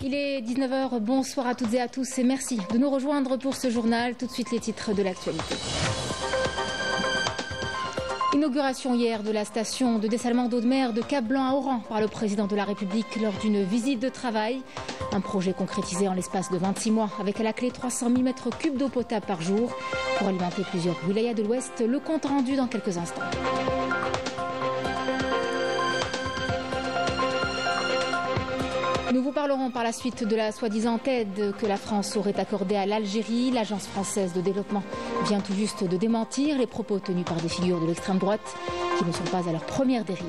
Il est 19 h, bonsoir à toutes et à tous et merci de nous rejoindre pour ce journal. Tout de suite les titres de l'actualité. Inauguration hier de la station de dessalement d'eau de mer de Cap-Blanc à Oran par le président de la République lors d'une visite de travail. Un projet concrétisé en l'espace de 26 mois avec à la clé 300 000 m3 d'eau potable par jour pour alimenter plusieurs wilayas de l'Ouest. Le compte rendu dans quelques instants. Nous vous parlerons par la suite de la soi-disant aide que la France aurait accordée à l'Algérie. L'Agence française de développement vient tout juste de démentir les propos tenus par des figures de l'extrême droite qui ne sont pas à leur première dérive.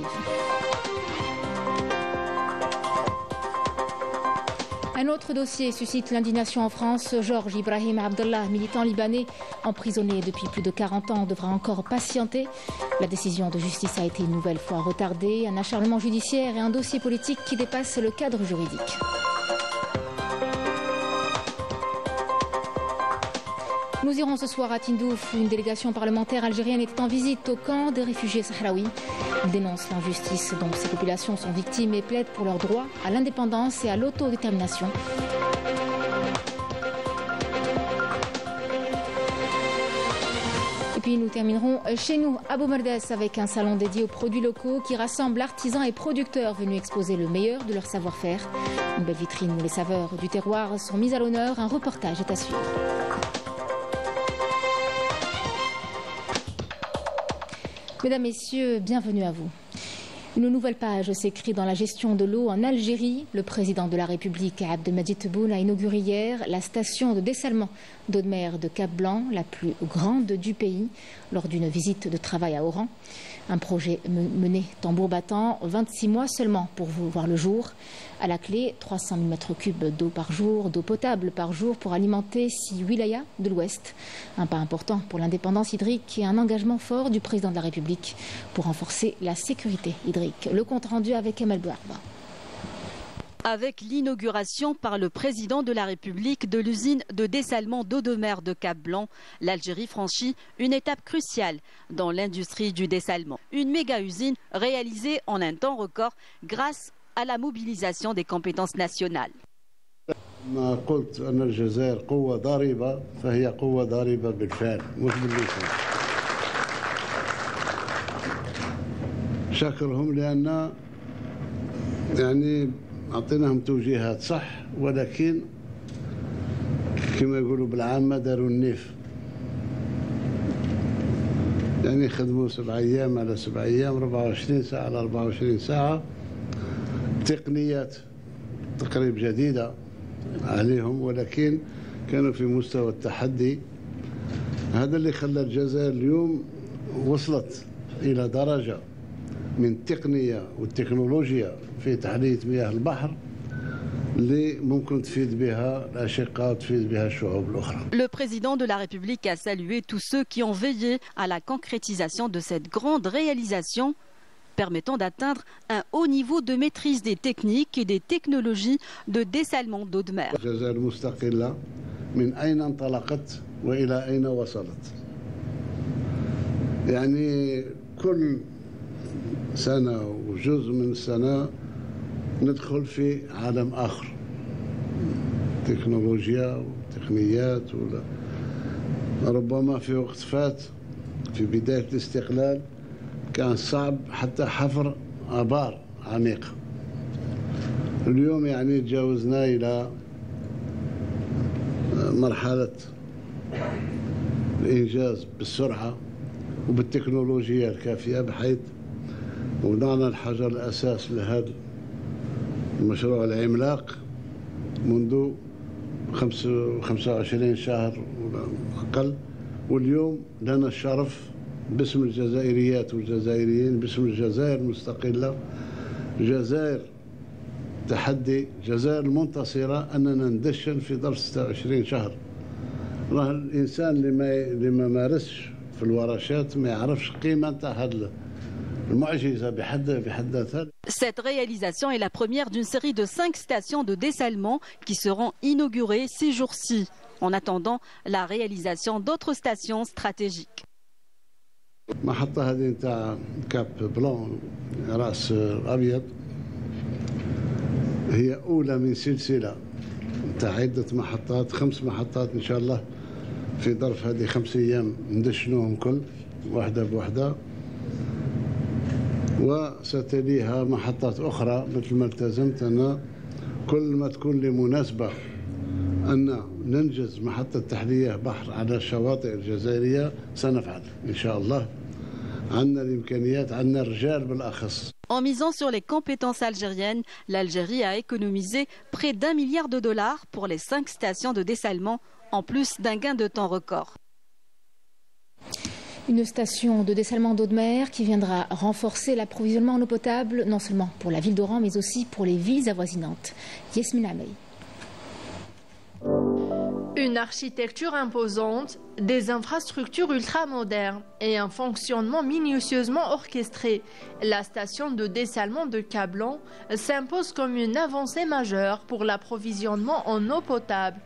Un autre dossier suscite l'indignation en France. Georges Ibrahim Abdallah, militant libanais emprisonné depuis plus de 40 ans, devra encore patienter. La décision de justice a été une nouvelle fois retardée. Un acharnement judiciaire et un dossier politique qui dépasse le cadre juridique. Nous irons ce soir à Tindouf. Une délégation parlementaire algérienne était en visite au camp des réfugiés sahraouis. Ils dénoncent l'injustice dont ces populations sont victimes et plaident pour leur droit à l'indépendance et à l'autodétermination. Et puis nous terminerons chez nous à Boumerdès avec un salon dédié aux produits locaux qui rassemble artisans et producteurs venus exposer le meilleur de leur savoir-faire. Une belle vitrine où les saveurs du terroir sont mises à l'honneur. Un reportage est à suivre. Mesdames, Messieurs, bienvenue à vous. Une nouvelle page s'écrit dans la gestion de l'eau en Algérie. Le président de la République, Abdelmadjid Tebboune, a inauguré hier la station de dessalement d'eau de mer de Cap-Blanc, la plus grande du pays, lors d'une visite de travail à Oran. Un projet mené tambour battant, 26 mois seulement pour voir le jour. À la clé, 300 000 m3 d'eau par jour, d'eau potable par jour pour alimenter 6 wilayas de l'Ouest. Un pas important pour l'indépendance hydrique et un engagement fort du président de la République pour renforcer la sécurité hydrique. Le compte rendu avec Emel Bouarba. Avec l'inauguration par le président de la République de l'usine de dessalement d'eau de mer de Cap-Blanc, l'Algérie franchit une étape cruciale dans l'industrie du dessalement. Une méga-usine réalisée en un temps record grâce à la mobilisation des compétences nationales. أعطيناهم توجيهات صح ولكن كما يقولوا بالعامة داروا النيف يعني خدموا 7 أيام على 7 أيام 24 ساعة على 24 ساعة تقنيات تقريب جديدة عليهم ولكن كانوا في مستوى التحدي. هذا اللي خلى الجزائر اليوم وصلت إلى درجة من التقنية والتكنولوجيا في تحلية مياه البحر اللي ممكن تفيد بها الأشقاء وتفيد بها الشعوب الأخرى. Le président de la République a salué tous ceux qui ont veillé à la concrétisation de cette grande réalisation permettant d'atteindre un haut niveau de maîtrise des techniques et des technologies de dessalement d'eau de mer. الجزائر مستقلة من أين انطلقت وإلى أين وصلت. يعني كل سنة وجزء من السنة ندخل في عالم آخر تكنولوجيا وتقنيات ربما في وقت فات في بداية الاستقلال كان صعب حتى حفر آبار عميقة. اليوم يعني تجاوزنا إلى مرحلة الإنجاز بالسرعة وبالتكنولوجيا الكافية بحيث وضعنا الحجر الأساس لهذا المشروع العملاق منذ 25 شهر أقل واليوم لنا الشرف باسم الجزائريات والجزائريين باسم الجزائر المستقلة جزائر تحدي جزائر المنتصرة أننا ندشن في ظرف 26 شهر. راه الإنسان اللي ما مارسش في الورشات ما يعرفش قيمة هذا Cette réalisation est la première d'une série de 5 stations de dessalement qui seront inaugurées ces jours-ci, en attendant la réalisation d'autres stations stratégiques. محطة هذه نتاع كاب بلون رأس أبيض هي أولى من سلسلة عدة محطات 5 محطات إن شاء الله في ظرف هذه 5 أيام ندشنوهم كل واحدة بوحدة، وستليها محطات أخرى مثل ما التزمت أنا كل ما تكون لي مناسبة أن ننجز محطة تحلية بحر على الشواطئ الجزائرية سنفعل إن شاء الله. عندنا الإمكانيات، عندنا الرجال بالأخص. En misant sur les compétences algériennes, l'Algérie a économisé près d'1 milliard de dollars pour les 5 stations de dessalement, en plus d'un gain de temps record. Une station de dessalement d'eau de mer qui viendra renforcer l'approvisionnement en eau potable, non seulement pour la ville d'Oran, mais aussi pour les villes avoisinantes. Yasmina Amey. Une architecture imposante, des infrastructures ultramodernes et un fonctionnement minutieusement orchestré. La station de dessalement de Cap-Blanc s'impose comme une avancée majeure pour l'approvisionnement en eau potable.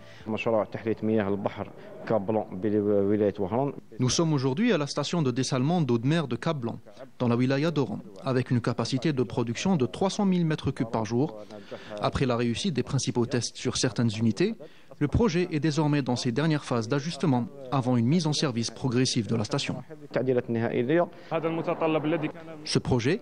Nous sommes aujourd'hui à la station de dessalement d'eau de mer de Cap-Blanc, dans la wilaya d'Oran, avec une capacité de production de 300 000 m3 par jour. Après la réussite des principaux tests sur certaines unités, le projet est désormais dans ses dernières phases d'ajustement avant une mise en service progressive de la station. Ce projet,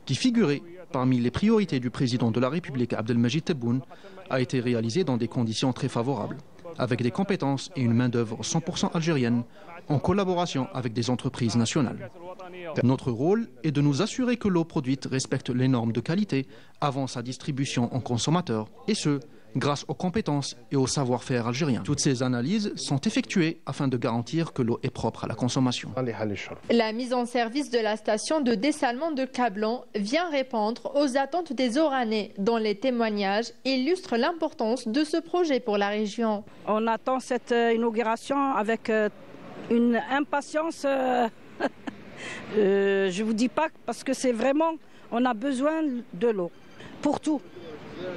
qui figurait parmi les priorités du président de la République Abdelmajid Tebboune, a été réalisé dans des conditions très favorables, avec des compétences et une main-d'œuvre 100% algérienne, en collaboration avec des entreprises nationales. Notre rôle est de nous assurer que l'eau produite respecte les normes de qualité avant sa distribution aux consommateurs, et ce, grâce aux compétences et au savoir-faire algérien. Toutes ces analyses sont effectuées afin de garantir que l'eau est propre à la consommation. La mise en service de la station de dessalement de Cap-Blanc vient répondre aux attentes des Oranais, dont les témoignages illustrent l'importance de ce projet pour la région. On attend cette inauguration avec une impatience, je ne vous dis pas, parce que c'est vraiment, on a besoin de l'eau, pour tout.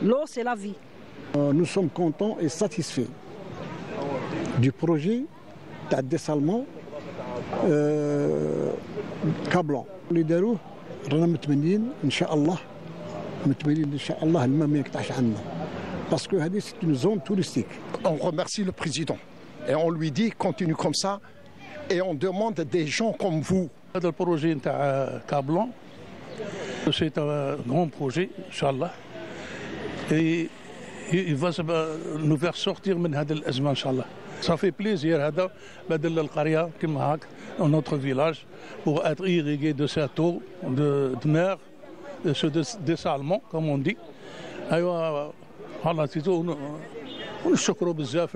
L'eau, c'est la vie. Nous sommes contents et satisfaits du projet de dessalement Cap-Blanc. اللي داروه رانا متمنين ان شاء الله الماء ما يقطعش عنا parce que هذه c'est une zone touristique. On remercie le président et on lui dit continue comme ça et on demande des gens comme vous. هذا البروجي نتاع Cap-Blanc c'est un grand projet inchallah et il va nous faire sortir من هذه الأزمة إن شاء الله. Ça fait plaisir هذا بدل القرية كما هاك dans notre village pour être irrigué de cette eau de mer, de ce dessalement comme on dit. أيوة والله ونشكروا بزاف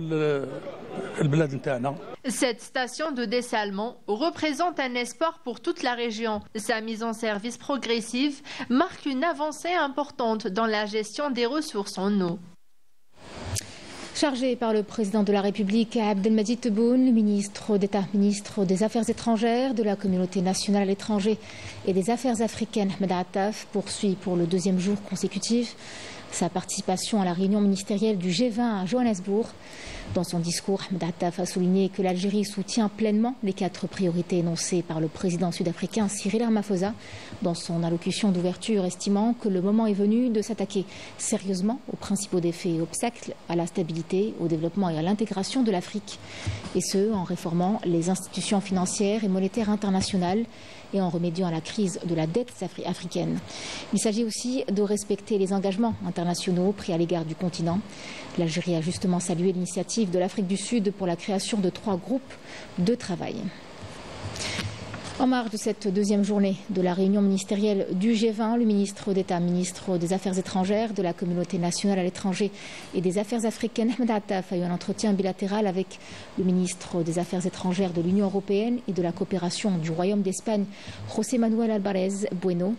البلاد نتاعنا. Cette station de dessalement représente un espoir pour toute la région. Sa mise en service progressive marque une avancée importante dans la gestion des ressources en eau. Chargé par le président de la République Abdelmajid Tebboune, le ministre d'État, ministre des Affaires étrangères, de la communauté nationale à l'étranger et des Affaires africaines, Ahmed Attaf, poursuit pour le 2e jour consécutif sa participation à la réunion ministérielle du G20 à Johannesburg. Dans son discours, Ahmed Attaf a souligné que l'Algérie soutient pleinement les 4 priorités énoncées par le président sud-africain Cyril Ramaphosa dans son allocution d'ouverture, estimant que le moment est venu de s'attaquer sérieusement aux principaux défis et obstacles à la stabilité, au développement et à l'intégration de l'Afrique, et ce, en réformant les institutions financières et monétaires internationales et en remédiant à la crise de la dette africaine. Il s'agit aussi de respecter les engagements internationaux pris à l'égard du continent. L'Algérie a justement salué l'initiative de l'Afrique du Sud pour la création de 3 groupes de travail. En marge de cette 2e journée de la réunion ministérielle du G20, le ministre d'État, ministre des Affaires étrangères, de la communauté nationale à l'étranger et des Affaires africaines, Ahmed Attaf, a eu un entretien bilatéral avec le ministre des Affaires étrangères de l'Union européenne et de la coopération du Royaume d'Espagne, José Manuel Álvarez Bueno.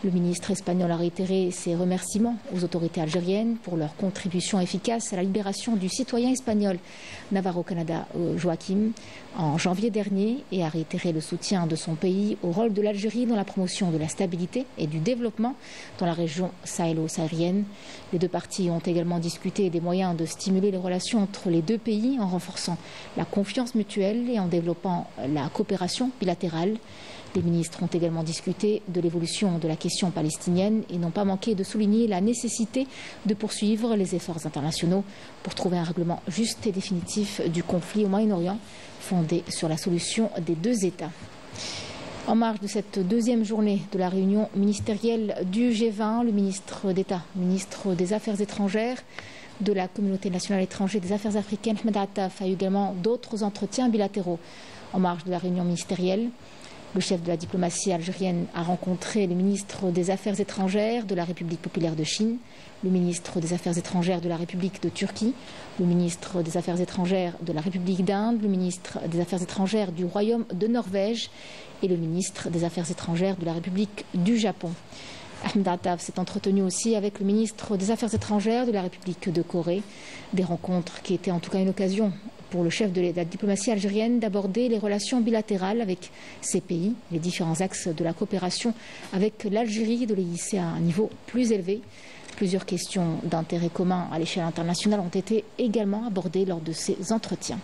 Le ministre espagnol a réitéré ses remerciements aux autorités algériennes pour leur contribution efficace à la libération du citoyen espagnol Navarro Canada Joaquim en janvier dernier et a réitéré le soutien soutien de son pays au rôle de l'Algérie dans la promotion de la stabilité et du développement dans la région sahélo-saharienne. Les deux parties ont également discuté des moyens de stimuler les relations entre les deux pays en renforçant la confiance mutuelle et en développant la coopération bilatérale. Les ministres ont également discuté de l'évolution de la question palestinienne et n'ont pas manqué de souligner la nécessité de poursuivre les efforts internationaux pour trouver un règlement juste et définitif du conflit au Moyen-Orient, fondé sur la solution des deux États. En marge de cette deuxième journée de la réunion ministérielle du G20, le ministre d'État, ministre des Affaires étrangères, de la communauté nationale étrangère des affaires africaines, Ahmed Attaf, a eu également d'autres entretiens bilatéraux. En marge de la réunion ministérielle, le chef de la diplomatie algérienne a rencontré le ministre des Affaires étrangères de la République populaire de Chine, le ministre des Affaires étrangères de la République de Turquie, le ministre des Affaires étrangères de la République d'Inde, le ministre des Affaires étrangères du Royaume de Norvège et le ministre des Affaires étrangères de la République du Japon. Ahmed Attaf s'est entretenu aussi avec le ministre des Affaires étrangères de la République de Corée, des rencontres qui étaient en tout cas une occasion pour le chef de la diplomatie algérienne d'aborder les relations bilatérales avec ces pays, les différents axes de la coopération avec l'Algérie, de les hisser à un niveau plus élevé. Plusieurs questions d'intérêt commun à l'échelle internationale ont été également abordées lors de ces entretiens.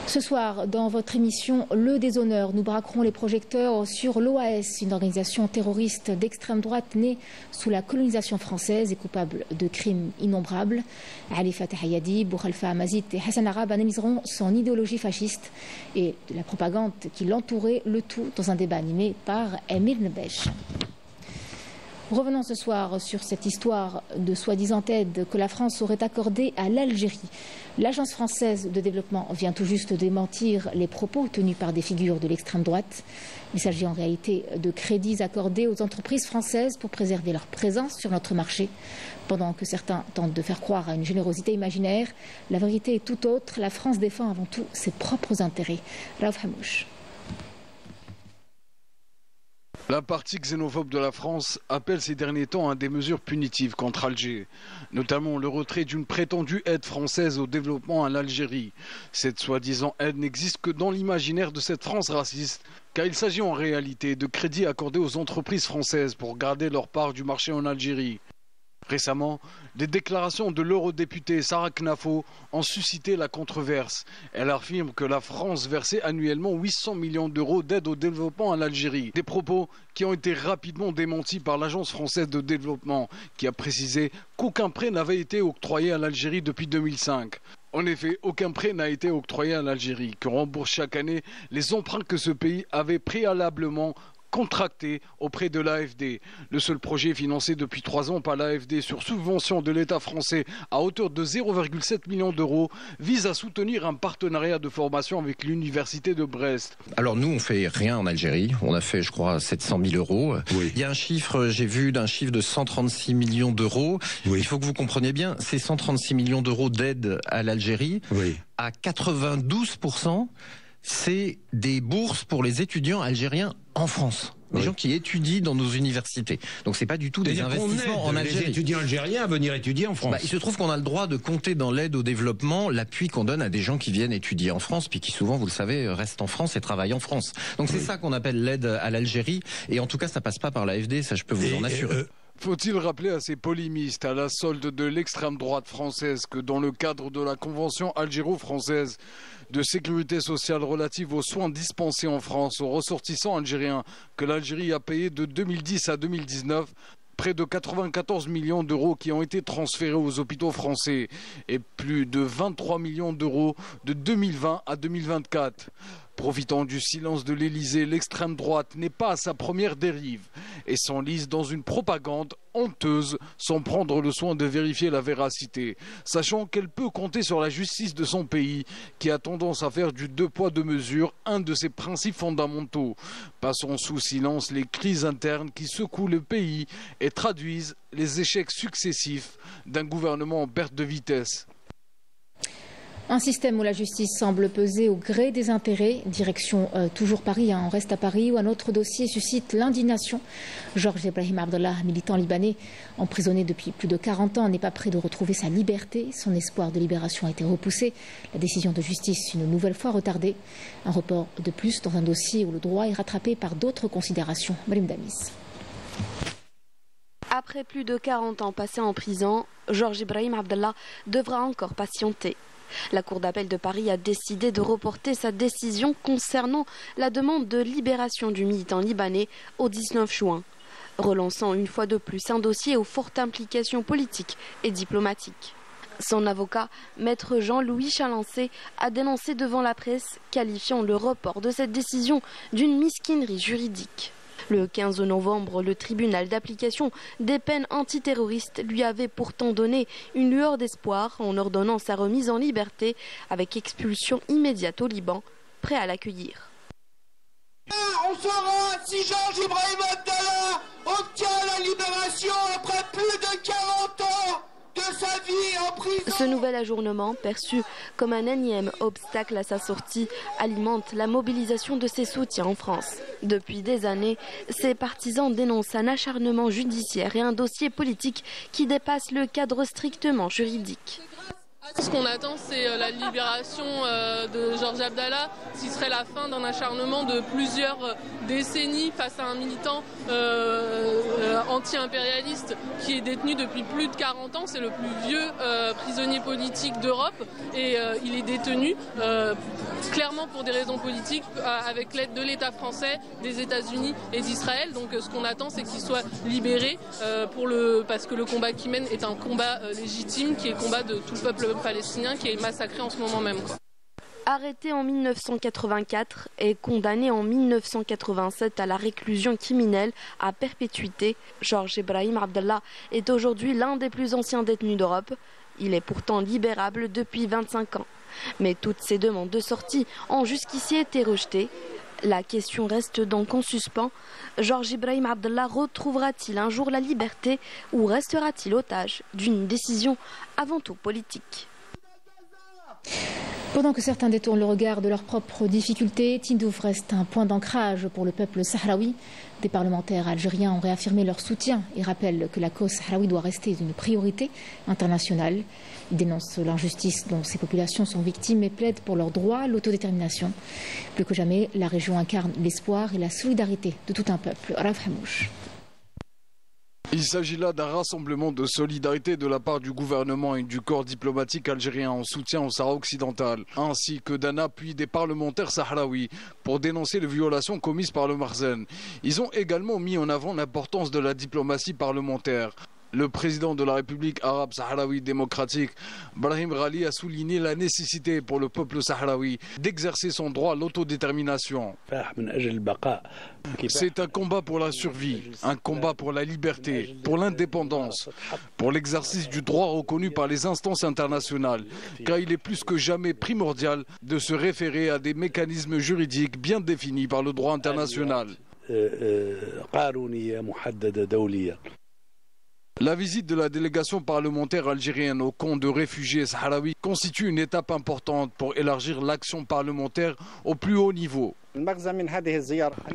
Ce soir, dans votre émission Le Déshonneur, nous braquerons les projecteurs sur l'OAS, une organisation terroriste d'extrême droite née sous la colonisation française et coupable de crimes innombrables. Ali Fatah Hayadi, Boukhalifa Amazit et Hassan Arab analyseront son idéologie fasciste et de la propagande qui l'entourait, le tout dans un débat animé par Emile Nebech. Revenons ce soir sur cette histoire de soi-disant aide que la France aurait accordée à l'Algérie. L'Agence française de développement vient tout juste de démentir les propos tenus par des figures de l'extrême droite. Il s'agit en réalité de crédits accordés aux entreprises françaises pour préserver leur présence sur notre marché. Pendant que certains tentent de faire croire à une générosité imaginaire, la vérité est tout autre. La France défend avant tout ses propres intérêts. Raouf Hamouche. La partie xénophobe de la France appelle ces derniers temps à des mesures punitives contre Alger, notamment le retrait d'une prétendue aide française au développement à l'Algérie. Cette soi-disant aide n'existe que dans l'imaginaire de cette France raciste, car il s'agit en réalité de crédits accordés aux entreprises françaises pour garder leur part du marché en Algérie. Récemment, des déclarations de l'eurodéputée Sarah Knafo ont suscité la controverse. Elle affirme que la France versait annuellement 800 millions d'euros d'aide au développement à l'Algérie. Des propos qui ont été rapidement démentis par l'Agence française de développement, qui a précisé qu'aucun prêt n'avait été octroyé à l'Algérie depuis 2005. En effet, aucun prêt n'a été octroyé à l'Algérie, qui rembourse chaque année les emprunts que ce pays avait préalablement contracté auprès de l'AFD. Le seul projet financé depuis 3 ans par l'AFD sur subvention de l'État français à hauteur de 0,7 million d'euros vise à soutenir un partenariat de formation avec l'université de Brest. Alors nous, on fait rien en Algérie. On a fait, je crois, 700 000 euros. Oui. Il y a un chiffre, j'ai vu d'un chiffre de 136 millions d'euros. Oui. Il faut que vous compreniez bien, ces 136 millions d'euros d'aide à l'Algérie, oui, à 92%, c'est des bourses pour les étudiants algériens en France. Des gens qui étudient dans nos universités. Donc c'est pas du tout des investissements en Algérie. Les étudiants algériens à venir étudier en France. Il se trouve qu'on a le droit de compter dans l'aide au développement l'appui qu'on donne à des gens qui viennent étudier en France, puis qui souvent, vous le savez, restent en France et travaillent en France. Donc c'est ça qu'on appelle l'aide à l'Algérie. Et en tout cas, ça passe pas par l'AFD, ça je peux vous en assurer. Faut-il rappeler à ces polémistes, à la solde de l'extrême droite française, que dans le cadre de la Convention algéro-française de sécurité sociale relative aux soins dispensés en France aux ressortissants algériens, que l'Algérie a payé de 2010 à 2019, près de 94 millions d'euros qui ont été transférés aux hôpitaux français et plus de 23 millions d'euros de 2020 à 2024. Profitant du silence de l'Élysée, l'extrême droite n'est pas à sa première dérive et s'enlise dans une propagande honteuse sans prendre le soin de vérifier la véracité, sachant qu'elle peut compter sur la justice de son pays qui a tendance à faire du deux poids deux mesures un de ses principes fondamentaux. Passons sous silence les crises internes qui secouent le pays et traduisent les échecs successifs d'un gouvernement en perte de vitesse. Un système où la justice semble peser au gré des intérêts. Direction toujours Paris, on reste à Paris, où un autre dossier suscite l'indignation. Georges Ibrahim Abdallah, militant libanais, emprisonné depuis plus de 40 ans, n'est pas prêt de retrouver sa liberté. Son espoir de libération a été repoussé. La décision de justice une nouvelle fois retardée. Un report de plus dans un dossier où le droit est rattrapé par d'autres considérations. Marim Damis. Après plus de 40 ans passés en prison, Georges Ibrahim Abdallah devra encore patienter. La Cour d'appel de Paris a décidé de reporter sa décision concernant la demande de libération du militant libanais au 19 juin, relançant une fois de plus un dossier aux fortes implications politiques et diplomatiques. Son avocat, maître Jean-Louis Chalancé, a dénoncé devant la presse, qualifiant le report de cette décision d'une mesquinerie juridique. Le 15 novembre, le tribunal d'application des peines antiterroristes lui avait pourtant donné une lueur d'espoir en ordonnant sa remise en liberté avec expulsion immédiate au Liban, prêt à l'accueillir. On saura si Georges Ibrahim Abdallah obtient la libération après plus de 40 ans de sa vie en prison. Ce nouvel ajournement, perçu comme un énième obstacle à sa sortie, alimente la mobilisation de ses soutiens en France. Depuis des années, ses partisans dénoncent un acharnement judiciaire et un dossier politique qui dépasse le cadre strictement juridique. Ce qu'on attend, c'est la libération de Georges Abdallah, qui serait la fin d'un acharnement de plusieurs décennies face à un militant anti-impérialiste qui est détenu depuis plus de 40 ans. C'est le plus vieux prisonnier politique d'Europe et il est détenu clairement pour des raisons politiques avec l'aide de l'État français, des États-Unis et d'Israël. Donc ce qu'on attend, c'est qu'il soit libéré parce que le combat qu'il mène est un combat légitime, qui est le combat de tout le peuple palestinien qui est massacré en ce moment même. Arrêté en 1984 et condamné en 1987 à la réclusion criminelle à perpétuité, Georges Ibrahim Abdallah est aujourd'hui l'un des plus anciens détenus d'Europe. Il est pourtant libérable depuis 25 ans. Mais toutes ces demandes de sortie ont jusqu'ici été rejetées. La question reste donc en suspens. Georges Ibrahim Abdallah retrouvera-t-il un jour la liberté ou restera-t-il otage d'une décision avant tout politique ? Pendant que certains détournent le regard de leurs propres difficultés, Tindouf reste un point d'ancrage pour le peuple sahraoui. Des parlementaires algériens ont réaffirmé leur soutien et rappellent que la cause sahraoui doit rester une priorité internationale. Ils dénoncent l'injustice dont ces populations sont victimes et plaident pour leur droit à l'autodétermination. Plus que jamais, la région incarne l'espoir et la solidarité de tout un peuple. Raf Hamouche. Il s'agit là d'un rassemblement de solidarité de la part du gouvernement et du corps diplomatique algérien en soutien au Sahara occidental, ainsi que d'un appui des parlementaires sahraouis pour dénoncer les violations commises par le Marzen. Ils ont également mis en avant l'importance de la diplomatie parlementaire. Le président de la République arabe sahraoui démocratique, Brahim Ghali, a souligné la nécessité pour le peuple sahraoui d'exercer son droit à l'autodétermination. C'est un combat pour la survie, un combat pour la liberté, pour l'indépendance, pour l'exercice du droit reconnu par les instances internationales, car il est plus que jamais primordial de se référer à des mécanismes juridiques bien définis par le droit international. La visite de la délégation parlementaire algérienne au camp de réfugiés sahraouis constitue une étape importante pour élargir l'action parlementaire au plus haut niveau.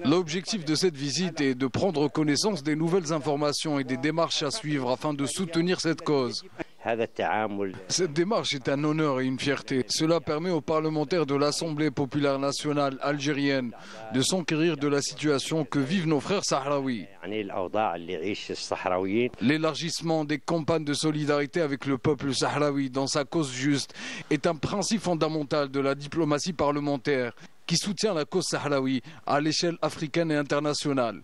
L'objectif de cette visite est de prendre connaissance des nouvelles informations et des démarches à suivre afin de soutenir cette cause. Cette démarche est un honneur et une fierté. Cela permet aux parlementaires de l'Assemblée populaire nationale algérienne de s'enquérir de la situation que vivent nos frères sahraouis. L'élargissement des campagnes de solidarité avec le peuple sahraoui dans sa cause juste est un principe fondamental de la diplomatie parlementaire qui soutient la cause sahraoui à l'échelle africaine et internationale.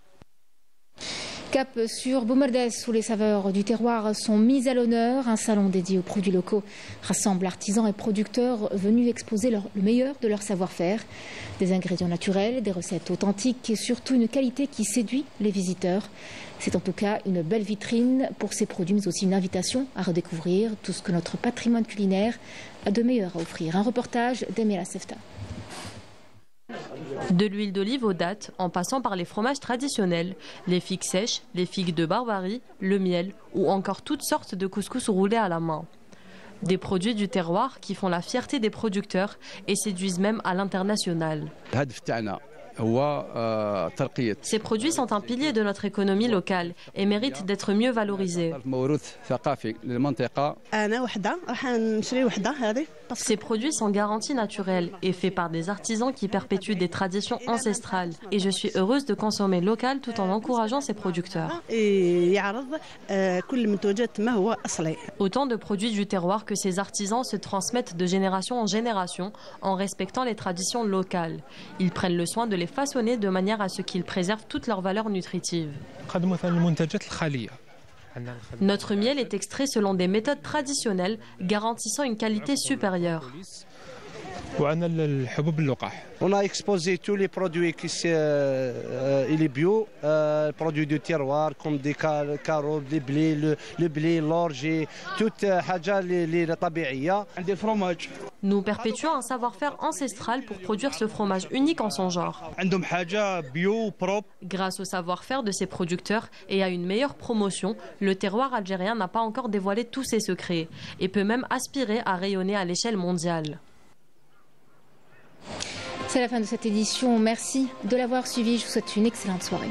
Cap sur Boumerdès, où les saveurs du terroir sont mises à l'honneur. Un salon dédié aux produits locaux rassemble artisans et producteurs venus exposer le meilleur de leur savoir-faire. Des ingrédients naturels, des recettes authentiques et surtout une qualité qui séduit les visiteurs. C'est en tout cas une belle vitrine pour ces produits, mais aussi une invitation à redécouvrir tout ce que notre patrimoine culinaire a de meilleur à offrir. Un reportage d'Emela Sefta. De l'huile d'olive aux dattes, en passant par les fromages traditionnels, les figues sèches, les figues de Barbarie, le miel ou encore toutes sortes de couscous roulés à la main. Des produits du terroir qui font la fierté des producteurs et séduisent même à l'international. Ces produits sont un pilier de notre économie locale et méritent d'être mieux valorisés. Ces produits sont garantis naturels et faits par des artisans qui perpétuent des traditions ancestrales. Et je suis heureuse de consommer local tout en encourageant ces producteurs. Autant de produits du terroir que ces artisans se transmettent de génération en génération en respectant les traditions locales. Ils prennent le soin de les façonner de manière à ce qu'ils préservent toutes leurs valeurs nutritives. Notre miel est extrait selon des méthodes traditionnelles garantissant une qualité supérieure. On a exposé tous les produits qui sont bio, produits du terroir comme des carottes, le blé, l'orge, toute les tabi'iyya. Nous perpétuons un savoir-faire ancestral pour produire ce fromage unique en son genre. Grâce au savoir-faire de ses producteurs et à une meilleure promotion, le terroir algérien n'a pas encore dévoilé tous ses secrets et peut même aspirer à rayonner à l'échelle mondiale. C'est la fin de cette édition. Merci de l'avoir suivi. Je vous souhaite une excellente soirée.